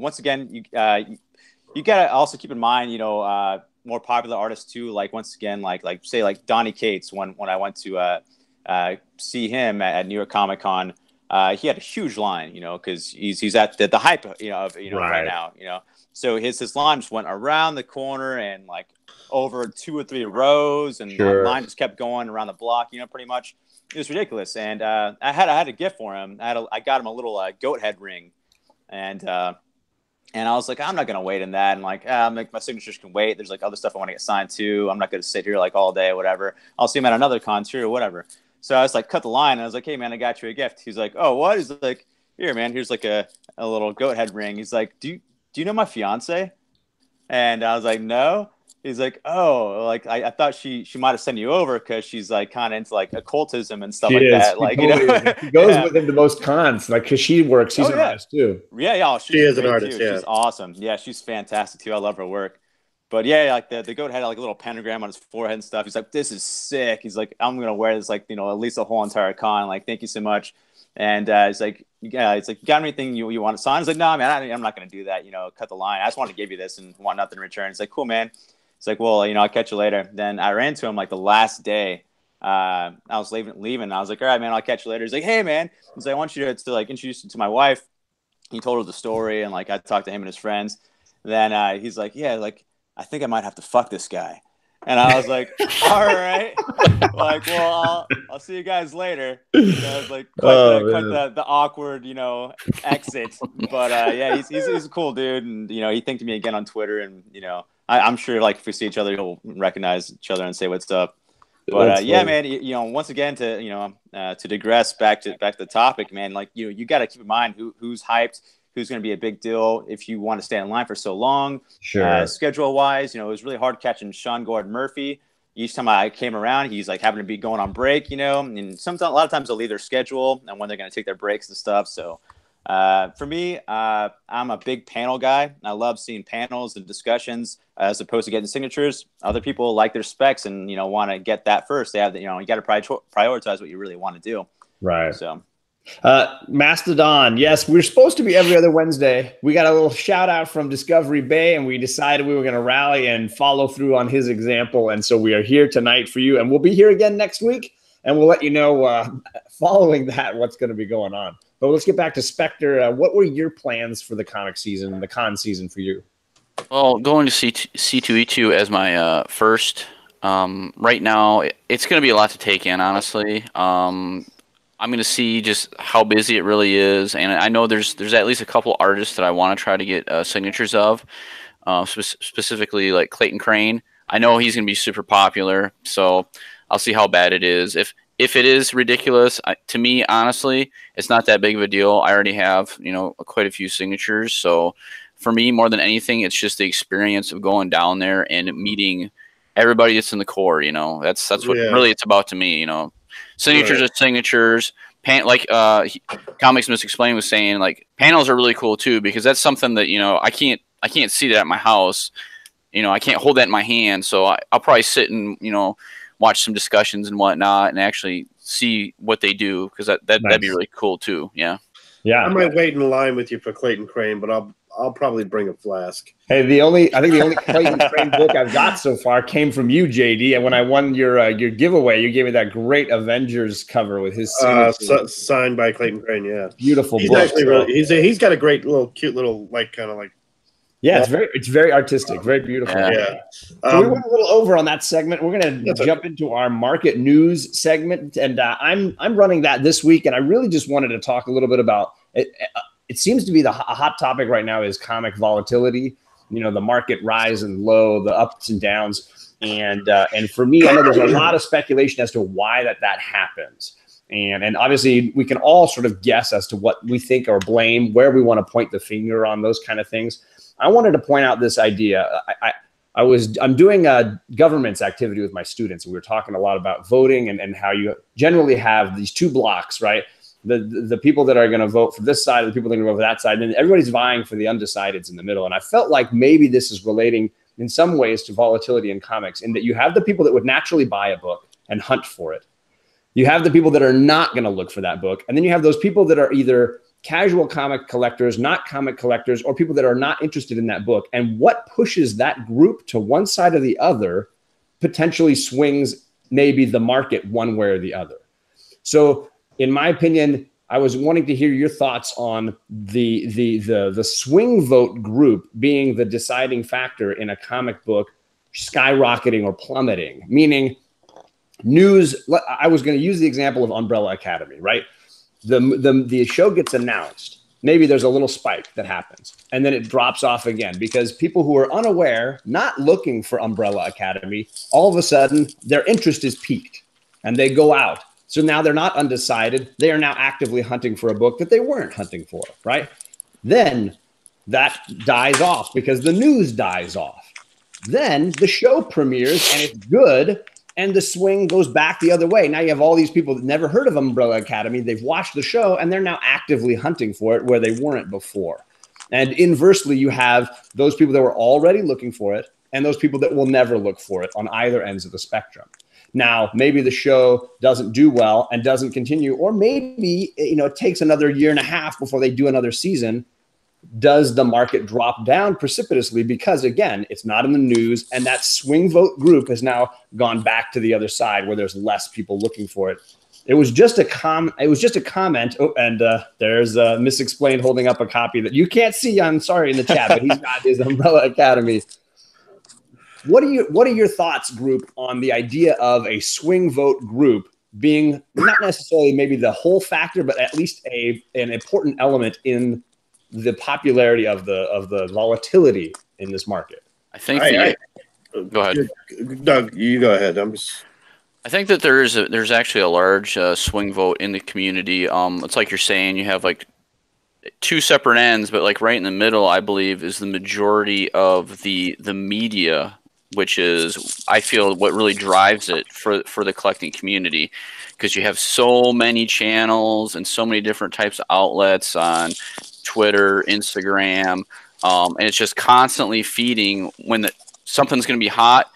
once again, you gotta also keep in mind, more popular artists too. Like once again, like say like Donnie Cates when I went to see him at New York Comic Con. He had a huge line, because he's at the hype, right now, So his line just went around the corner and like over 2 or 3 rows, and the line just kept going around the block, pretty much. It was ridiculous. And I had a gift for him. I got him a little goat head ring, and I was like, I'm not gonna wait in that, and like my signatures can wait. There's like other stuff I want to get signed to. I'm not gonna sit here like all day, whatever. I'll see him at another con too, or whatever. So I was like, cut the line. And I was like, hey, man, I got you a gift. He's like, oh, what? He's like, here, man, here's like a little goat head ring. He's like, do you know my fiance? And I was like, no. He's like, oh, like I thought she might have sent you over because she's like kind of into like occultism and stuff that. Like, she goes with him to most cons, like because she works. She's an artist too. Yeah. She is an artist. Too. Yeah, she's awesome. Yeah, she's fantastic too. I love her work. But yeah, like the goat had like a little pentagram on his forehead and stuff. He's like, this is sick. He's like, I'm gonna wear this like at least a whole entire con. Like, thank you so much. And it's like, yeah, it's like, you got anything you want to sign? He's like, no, man, I'm not gonna do that. Cut the line. I just want to give you this and want nothing in return. It's like, cool, man. It's like, well, I'll catch you later. Then I ran to him like the last day. I was leaving. And I was like, all right, man, I'll catch you later. He's like, hey, man. He's like, I want you to like introduce you to my wife. He told her the story, and like I talked to him and his friends. Then he's like, yeah, like, I think I might have to fuck this guy. And I was like, all right. Like, well, I'll see you guys later. I was like, quite the awkward, exit. But yeah, he's a cool dude. And, he thanked me again on Twitter. And, I'm sure like if we see each other, he'll recognize each other and say what's up. But yeah, man, once again, to digress back to the topic, man, like, you got to keep in mind who's hyped, who's going to be a big deal if you want to stay in line for so long. Sure. Schedule wise, it was really hard catching Sean Gordon Murphy. Each time I came around, he's like having to be going on break, and a lot of times they'll leave their schedule and when they're going to take their breaks and stuff. So for me, I'm a big panel guy. I love seeing panels and discussions as opposed to getting signatures. Other people like their specs and, want to get that first. They have you got to prioritize what you really want to do. Right. So. Mastodon, yes, we're supposed to be every other Wednesday. We got a little shout out from Discovery Bay, and we decided we were going to rally and follow through on his example. And so we are here tonight for you, and we'll be here again next week, and we'll let you know following that what's going to be going on. But let's get back to Spectre. What were your plans for the comic season, the con season for you? Well, going to C2E2 as my first. Right now, it's going to be a lot to take in, honestly. I'm going to see just how busy it really is, and I know there's at least a couple artists that I want to try to get signatures of, specifically like Clayton Crane. I know he's going to be super popular, so I'll see how bad it is. If it is ridiculous, to me, honestly, it's not that big of a deal. I already have quite a few signatures, so for me, more than anything, it's just the experience of going down there and meeting everybody that's in the core. That's what really it's about to me. Signatures are signatures. Comics Misexplained was saying, like, panels are really cool too, because that's something that, you know, I can't see that at my house. You know, I can't hold that in my hand, so I'll probably sit and, you know, watch some discussions and whatnot and actually see what they do, because that'd be really cool too. Yeah. I might wait in line with you for Clayton Crane, but I'll probably bring a flask. Hey, I think the only Clayton Crane book I've got so far came from you, JD. And when I won your giveaway, you gave me that great Avengers cover with his signature. Signed by Clayton Crane. Yeah, beautiful. He's book. Actually really, he's got a great cute little kind of like. Yeah, it's very artistic, very beautiful. Yeah. So we went a little over on that segment. We're going to jump into our market news segment, and I'm running that this week, and I really just wanted to talk a little bit about it. It seems to be a hot topic right now is comic volatility. You know, the market rise and low, the ups and downs, and for me, I know there's a lot of speculation as to why that happens. And obviously, we can all sort of guess as to what we think or blame, where we want to point the finger on those kind of things. I wanted to point out this idea. I'm doing a government's activity with my students, and we were talking a lot about voting and how you generally have these two blocks, right? The people that are going to vote for this side, and the people that are going to vote for that side, and then everybody's vying for the undecideds in the middle. And I felt like maybe this is relating in some ways to volatility in comics, in that you have the people that would naturally buy a book and hunt for it. You have the people that are not going to look for that book, and then you have those people that are either casual comic collectors, not comic collectors, or people that are not interested in that book. And what pushes that group to one side or the other potentially swings maybe the market one way or the other. So in my opinion, I was wanting to hear your thoughts on the swing vote group being the deciding factor in a comic book skyrocketing or plummeting, meaning news. I was going to use the example of Umbrella Academy, right? The show gets announced. Maybe there's a little spike that happens, and then it drops off again because people who are unaware, not looking for Umbrella Academy, all of a sudden their interest is piqued and they go out. So now they're not undecided. They are now actively hunting for a book that they weren't hunting for, right? Then that dies off because the news dies off. Then the show premieres and it's good, and the swing goes back the other way. Now you have all these people that never heard of Umbrella Academy. They've watched the show, and they're now actively hunting for it where they weren't before. And inversely, you have those people that were already looking for it and those people that will never look for it on either ends of the spectrum. Now, maybe the show doesn't do well and doesn't continue, or maybe it takes another year and a half before they do another season. Does the market drop down precipitously because, again, it's not in the news, and that swing vote group has now gone back to the other side where there's less people looking for it? It was just a comment. Oh, and there's Misexplained holding up a copy that you can't see. I'm sorry in the chat, but he's got his Umbrella Academy. What are your thoughts, group, on the idea of a swing vote group being not necessarily maybe the whole factor, but at least an important element in the popularity of the volatility in this market? I think. Go ahead, Doug. You go ahead. I think that there's actually a large swing vote in the community. It's like you're saying, you have like two separate ends, but like right in the middle, I believe, is the majority of the media, which is, I feel, what really drives it for the collecting community, because you have so many channels and so many different types of outlets on Twitter, Instagram, and it's just constantly feeding. When something's going to be hot,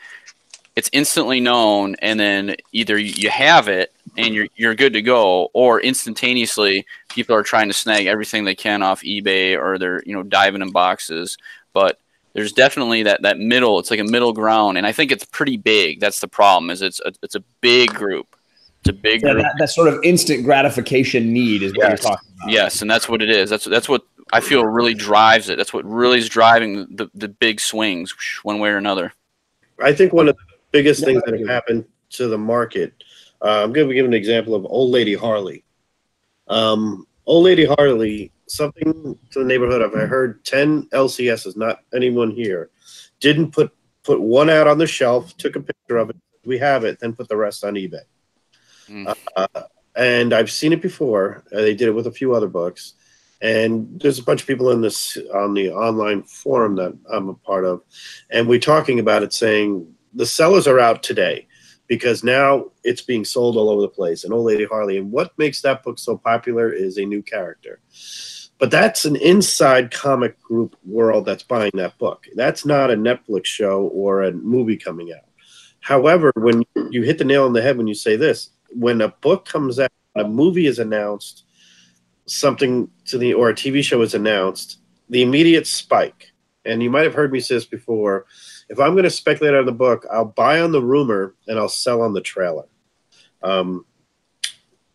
it's instantly known, and then either you have it and you're good to go, or instantaneously people are trying to snag everything they can off eBay, or they're diving in boxes. But there's definitely that middle. It's like a middle ground, and I think it's pretty big. That's the problem. Is it's a big group. It's a big group. That sort of instant gratification need is what you're talking about. Yes, and that's what it is. That's what I feel really drives it. That's what really is driving the big swings one way or another. I think one of the biggest things that have happened to the market, I'm going to give an example of Old Lady Harley. Old Lady Harley, something to the neighborhood of, I heard 10 LCSs, not anyone here, didn't put one out on the shelf, took a picture of it, we have it, then put the rest on eBay. And I've seen it before. They did it with a few other books. And there's a bunch of people on the online forum that I'm a part of. And we're talking about it, saying the sellers are out today. because now it's being sold all over the place. And Old Lady Harley. And what makes that book so popular is a new character. But that's an inside comic group world that's buying that book. That's not a Netflix show or a movie coming out. However, when you hit the nail on the head when you say this, when a book comes out, a movie is announced, or a TV show is announced, the immediate spike. And you might have heard me say this before. If I'm going to speculate on the book, I'll buy on the rumor and I'll sell on the trailer.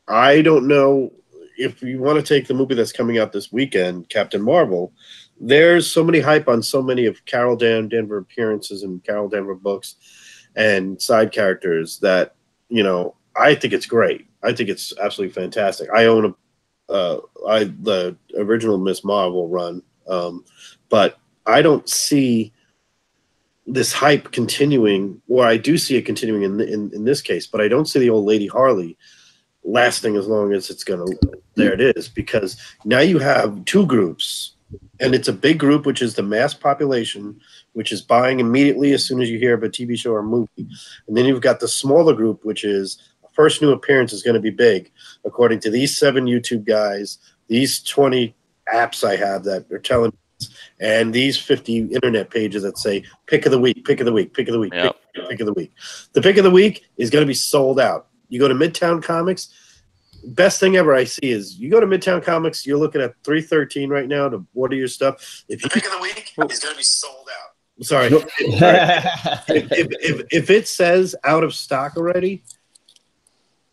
I don't know if you want to take the movie that's coming out this weekend, Captain Marvel. There's so many hype on so many of Carol Danvers appearances and Carol Danvers books and side characters that, I think it's great. I think it's absolutely fantastic. I own the original Miss Marvel run, but I don't see this hype continuing, or I do see it continuing in this case, but I don't see the Old Lady Harley lasting as long as it's going to. There it is, because now you have two groups, and it's a big group, which is the mass population, which is buying immediately as soon as you hear of a TV show or movie. And then you've got the smaller group, which is first new appearance is going to be big, according to these 7 YouTube guys, these 20 apps I have that are telling me this, and these 50 internet pages that say pick of the week, pick of the week, pick of the week, Yep. pick of the week. The pick of the week is going to be sold out. You go to Midtown Comics, best thing ever I see is you go to Midtown Comics, you're looking at 313 right now to order your stuff. If you pick of the week is going to be sold out. Sorry. if it says out of stock already,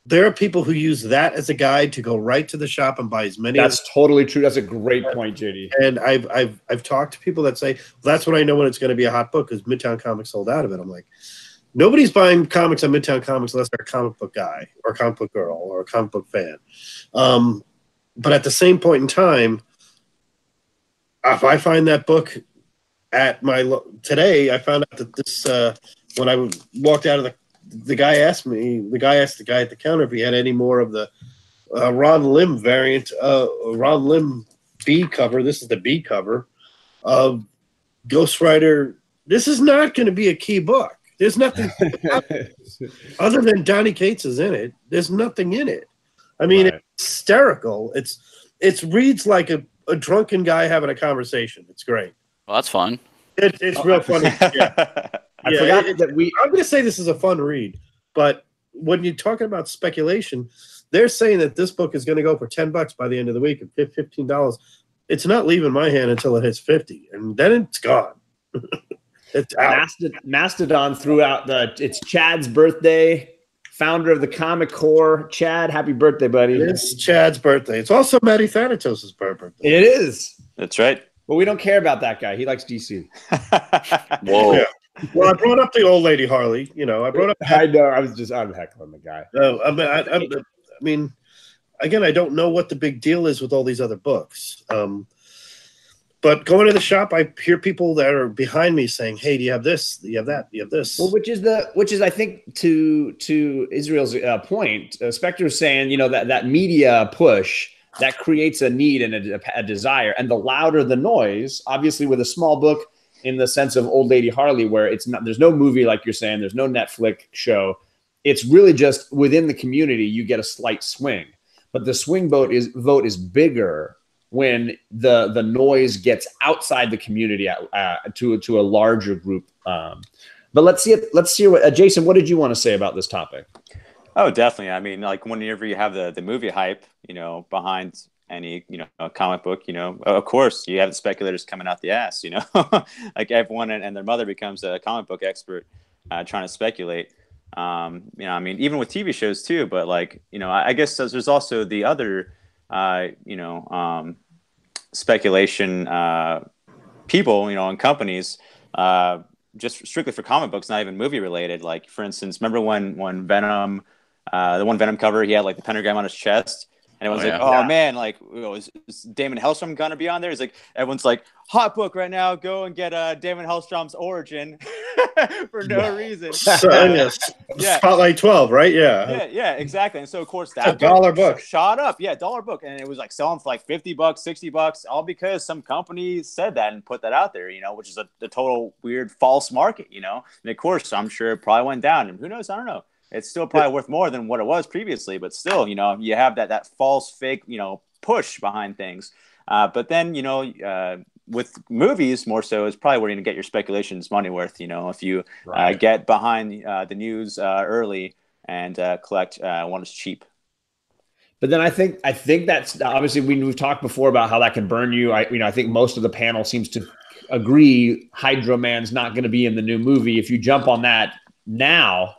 there are people who use that as a guide to go right to the shop and buy as many. That's totally true. That's a great point, JD. And I've talked to people that say, well, that's when I know when it's going to be a hot book, because Midtown Comics sold out of it. I'm like, nobody's buying comics on Midtown Comics unless they're a comic book guy or a comic book girl or a comic book fan. But at the same point in time, if I find that book at today, I found out that this when I walked out of the guy asked the guy at the counter if he had any more of the Ron Lim variant, Ron Lim B cover. This is the B cover of Ghost Rider. This is not going to be a key book. There's nothing other than Donny Cates is in it. There's nothing in it. I mean, It's hysterical. It reads like a drunken guy having a conversation. It's great. Well, that's fun. It's real funny. Yeah. I forgot that I'm going to say this is a fun read, but when you're talking about speculation, they're saying that this book is going to go for $10 by the end of the week and $15. It's not leaving my hand until it hits 50, and then it's gone. It's out. Mastodon threw out it's Chad's birthday, founder of the Comic Core. Chad, happy birthday, buddy. It's Chad's birthday. It's also Matty Thanatos' birthday. It is. That's right. But we don't care about that guy. He likes DC. Whoa. Yeah. Well, I brought up the Old Lady Harley. I brought up. I know. I'm heckling the guy. I mean, again, I don't know what the big deal is with all these other books. But going to the shop, I hear people that are behind me saying, "Hey, do you have this? Do you have that? Do you have this?" Well, which is I think to Israel's point, Spectre's saying, that media push that creates a need and a desire, and the louder the noise, obviously, with a small book. In the sense of Old Lady Harley, where there's no movie, like you're saying, there's no Netflix show. It's really just within the community, you get a slight swing. But the swing vote is bigger when the noise gets outside the community to a larger group. But let's see what Jason, what did you want to say about this topic? Oh, definitely. I mean, like whenever you have the movie hype, behind any comic book, of course you have the speculators coming out the ass, like everyone and their mother becomes a comic book expert trying to speculate. I mean, even with TV shows too, but I guess there's also the other speculation people, and companies just strictly for comic books, not even movie related. Like for instance, remember when Venom, the one Venom cover, he had like the pentagram on his chest. And everyone's man, is Damon Hellstrom gonna be on there? It's like everyone's like, hot book right now. Go and get Damon Hellstrom's origin for no reason. Spotlight 12, right? Yeah, exactly. And so of course that $1 book shot up. Yeah, $1 book, and it was like selling for like $50, $60, all because some company said that and put that out there. Which is a total weird false market. And of course, I'm sure it probably went down. And who knows? I don't know. it's still probably worth more than what it was previously, but still, you know, you have that false fake, you know, push behind things. But then, you know, with movies more so is probably where you're going to get your speculations money worth, you know, if you get behind the news early and collect when it's cheap. But then I think that's obviously we've talked before about how that can burn you. I think most of the panel seems to agree Hydro Man's not going to be in the new movie. If you jump on that now,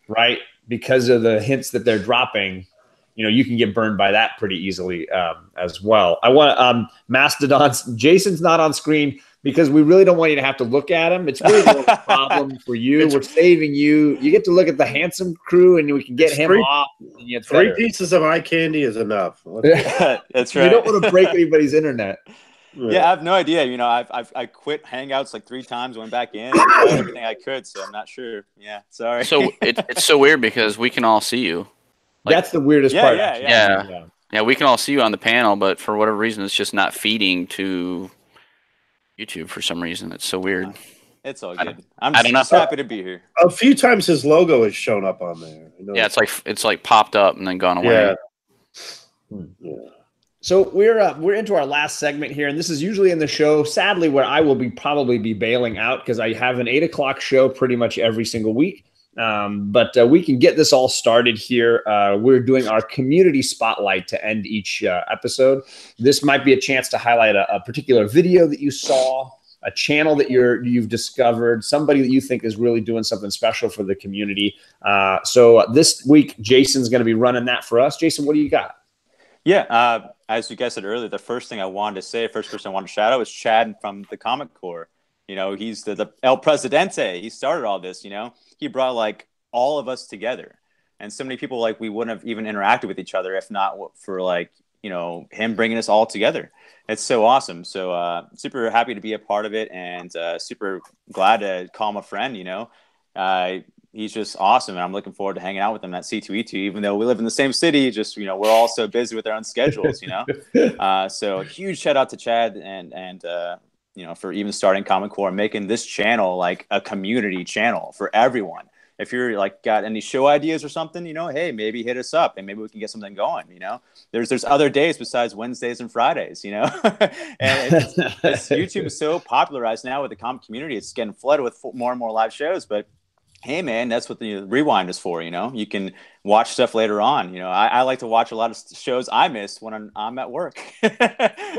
right, because of the hints that they're dropping, you know, you can get burned by that pretty easily as well. I want Mastodon's Jason's not on screen because we really don't want you to have to look at him. It's really a problem for you. We're saving you. You get to look at the handsome crew, and we can get him off. And three pieces of eye candy is enough. That's right. You don't want to break anybody's internet. Yeah, I have no idea. You know, I quit Hangouts like 3 times, went back in, and tried everything I could. So I'm not sure. Yeah, sorry. So it's so weird because we can all see you. Like, that's the weirdest part. Yeah, we can all see you on the panel, but for whatever reason, it's just not feeding to YouTube for some reason. It's so weird. It's all good. I'm just happy to be here. A few times his logo has shown up on there. Yeah, it's like popped up and then gone away. Yeah. So we're into our last segment here, and this is usually in the show, sadly, where I will probably be bailing out because I have an 8 o'clock show pretty much every single week. But we can get this all started here. We're doing our community spotlight to end each episode. This might be a chance to highlight a particular video that you saw, a channel that you've discovered, somebody that you think is really doing something special for the community. So this week, Jason's going to be running that for us. Jason, what do you got? Yeah, as you guys said earlier, the first thing I wanted to say, first person I wanted to shout out was Chad from the Comic Corp. You know, he's the El Presidente. He started all this, you know. He brought, like, all of us together. And so many people, like, we wouldn't have even interacted with each other if not for, like, you know, him bringing us all together. It's so awesome. So super happy to be a part of it and super glad to call him a friend, you know. He's just awesome, and I'm looking forward to hanging out with him at C2E2, even though we live in the same city. Just, you know, we're all so busy with our own schedules, you know. So huge shout out to Chad and you know, for even starting Comic Corp and making this channel like a community channel for everyone. If you're like got any show ideas or something, you know, hey, maybe hit us up and maybe we can get something going. You know, there's other days besides Wednesdays and Fridays. You know, and YouTube is so popularized now with the comic community. It's getting flooded with more and more live shows, but hey, man, that's what the rewind is for. You know, you can watch stuff later on. You know, I like to watch a lot of shows I missed when I'm at work.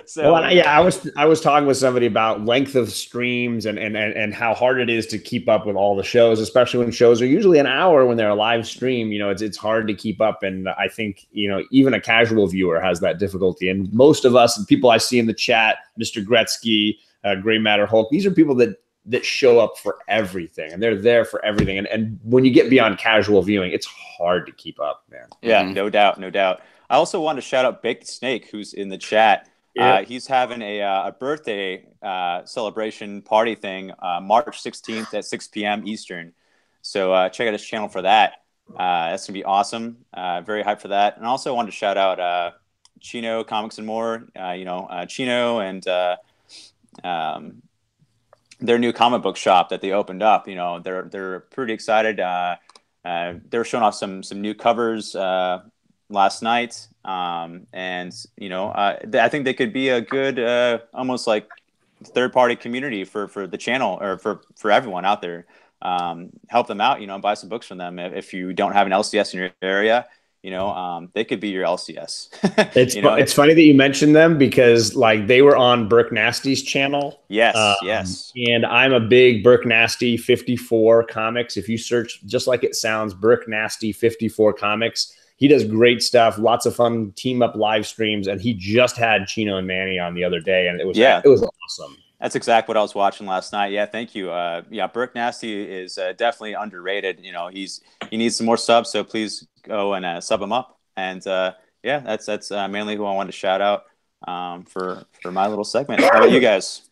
So well, yeah, I was talking with somebody about length of streams and how hard it is to keep up with all the shows, especially when shows are usually an hour when they're a live stream. You know, it's hard to keep up, and I think, you know, even a casual viewer has that difficulty. And most of us, and people I see in the chat, Mr. Gretzky, Gray Matter Hulk, these are people that show up for everything, and they're there for everything. And when you get beyond casual viewing, it's hard to keep up, man. Yeah, no doubt. I also want to shout out Baked Snake, who's in the chat. Yeah. He's having a birthday celebration party thing March 16th at 6 p.m. Eastern. So check out his channel for that. That's going to be awesome. Very hyped for that. And also wanted to shout out Chino Comics and More. You know, Chino and their new comic book shop that they opened up. You know, they're pretty excited. They were showing off some new covers last night, and you know, I think they could be a good almost like third-party community for the channel, or for everyone out there. Help them out, you know, buy some books from them. If you don't have an LCS in your area, you know, they could be your LCS. It's funny that you mentioned them because, like, they were on Burke Nasty's channel. Yes, yes. And I'm a big Burke Nasty 54 comics. If you search just like it sounds, Burke Nasty 54 comics, he does great stuff. Lots of fun team up live streams, and he just had Chino and Manny on the other day, and it was awesome. That's exactly what I was watching last night. Yeah, thank you. Yeah, Burke Nasty is definitely underrated. You know, he needs some more subs, so please go and sub him up. And yeah, that's mainly who I wanted to shout out for my little segment. How about you guys?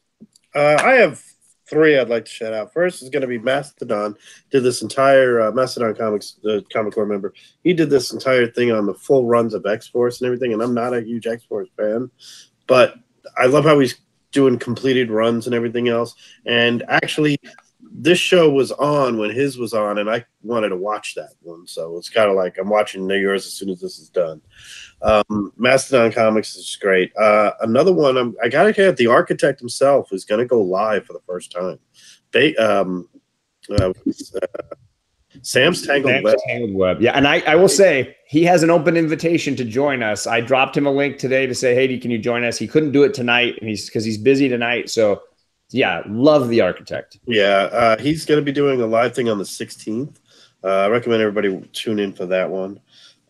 I have 3 I'd like to shout out. First is going to be Mastodon. Did this entire Mastodon Comics, the Comic Corp member. He did this entire thing on the full runs of X-Force and everything. And I'm not a huge X-Force fan, but I love how he's doing completed runs and everything else. And actually, this show was on when his was on, and I wanted to watch that one. So it's kind of like I'm watching yours as soon as this is done. Mastodon Comics is great. Another one, I got to get the architect himself is going to go live for the first time. Sam's Tangled Web. Yeah, and I will say he has an open invitation to join us. I dropped him a link today to say, hey, can you join us? He couldn't do it tonight, and because he's busy tonight. So, yeah, love the architect. Yeah, he's going to be doing a live thing on the 16th. I recommend everybody tune in for that one.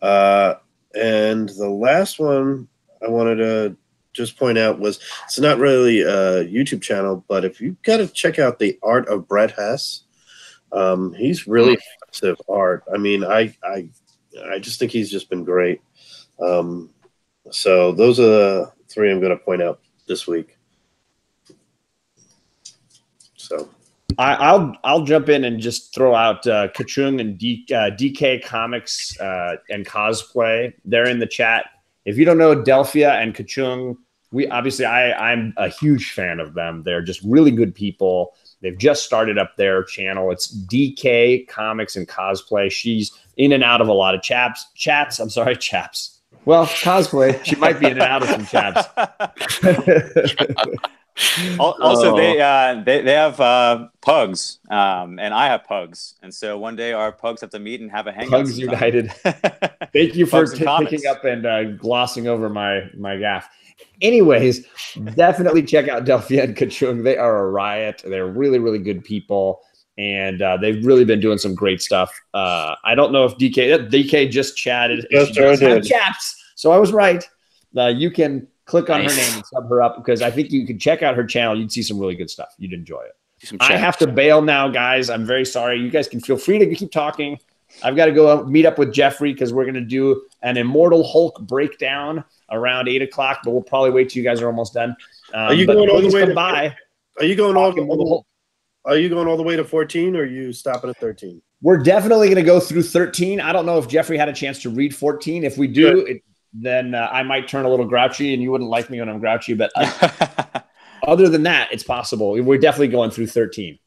And the last one I wanted to just point out was, it's not really a YouTube channel, but if you got to check out the art of Brett Hess, he's really impressive art. I mean, I just think he's just been great. So those are the three I'm going to point out this week. So I'll jump in and just throw out Kachung and DK Comics and Cosplay. They're in the chat. If you don't know Delphia and Kachung, I'm a huge fan of them. They're just really good people. They've just started up their channel. It's DK Comics and Cosplay. She's in and out of a lot of chats. Well, cosplay. She might be in and out of some chats. Also, they have pugs, and I have pugs, and so one day our pugs have to meet and have a hangout. Pugs United. Thank you for picking up and glossing over my gaffe. Anyways, definitely check out Delphia and Kachung. They are a riot. They're really, really good people, and they've really been doing some great stuff. I don't know if DK just chatted. Chaps. So I was right. You can click on her name and sub her up, because I think you could check out her channel. You'd see some really good stuff. You'd enjoy it. I have to bail now, guys. I'm very sorry. You guys can feel free to keep talking. I've got to go meet up with Jeffrey because we're going to do an Immortal Hulk breakdown around 8 o'clock, but we'll probably wait till you guys are almost done. Are you going all the way to by? Are you going all the way to 14, or are you stopping at 13? We're definitely going to go through 13. I don't know if Jeffrey had a chance to read 14. If we do, then I might turn a little grouchy, and you wouldn't like me when I'm grouchy. But other than that, it's possible. We're definitely going through 13.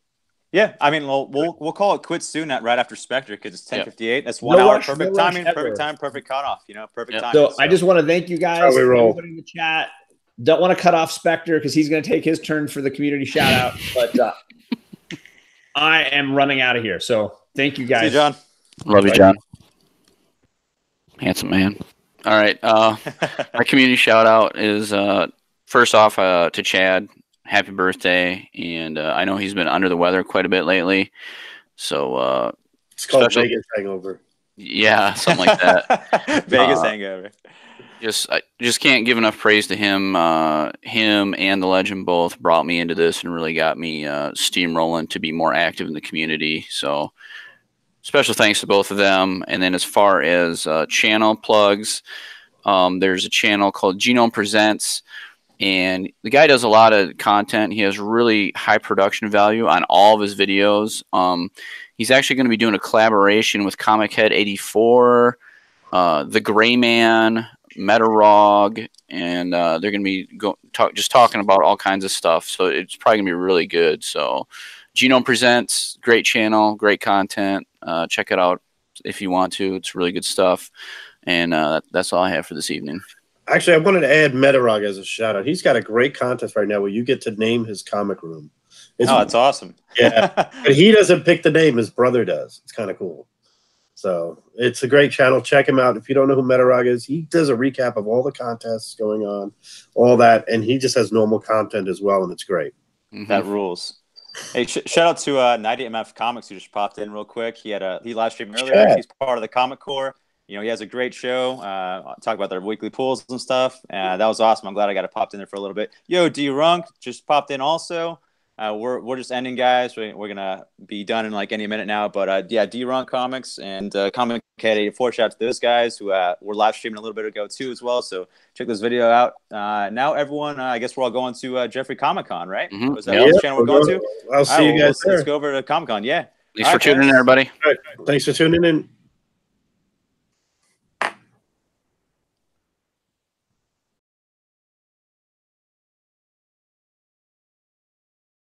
Yeah, I mean, we'll call it quits soon right after Spectre, because it's 10:58. That's 1 hour, perfect timing, perfect time, perfect cutoff. Perfect timing. So I just want to thank you guys. Everybody in the chat. Don't want to cut off Spectre because he's going to take his turn for the community shout out. But I am running out of here. So thank you guys. See you, John. Love you, John. Handsome man. All right. My community shout out is first off to Chad. Happy birthday. And I know he's been under the weather quite a bit lately. So it's called Vegas hangover. Yeah, something like that. Vegas hangover. I just can't give enough praise to him. Him and the legend both brought me into this and really got me steamrolling to be more active in the community. So special thanks to both of them. And then as far as channel plugs, there's a channel called Genome Presents, and the guy does a lot of content. He has really high production value on all of his videos. He's actually going to be doing a collaboration with Comic Head 84, The Gray Man, Metarog, and they're going to be just talking about all kinds of stuff. So it's probably going to be really good. So Genome Presents, great channel, great content. Check it out if you want to. It's really good stuff. And that's all I have for this evening. Actually, I wanted to add Metarog as a shout out. He's got a great contest right now where you get to name his comic room. That's awesome. Yeah, but he doesn't pick the name; his brother does. It's kind of cool. So it's a great channel. Check him out. If you don't know who Metarog is, he does a recap of all the contests going on, all that, and he just has normal content as well, and it's great. Mm-hmm. That rules. Hey, shout out to 90MF Comics, who just popped in real quick. He live streamed earlier. Yeah. He's part of the Comic Corps. He has a great show. Talk about their weekly pools and stuff. That was awesome. I'm glad I got it popped in there for a little bit. Yo, D-Runk just popped in also. We're just ending, guys. We're going to be done in like any minute now. But, yeah, D-Runk Comics and Comic Head 84. Shout out to those guys who were live streaming a little bit ago, too, as well. So check this video out. Now, everyone, I guess we're all going to Jeffrey Comic-Con, right? Mm-hmm. Was that the channel we're going to? I'll see you guys there. Let's go over to Comic-Con. Yeah. Thanks for tuning in, everybody. All right. Thanks for tuning in.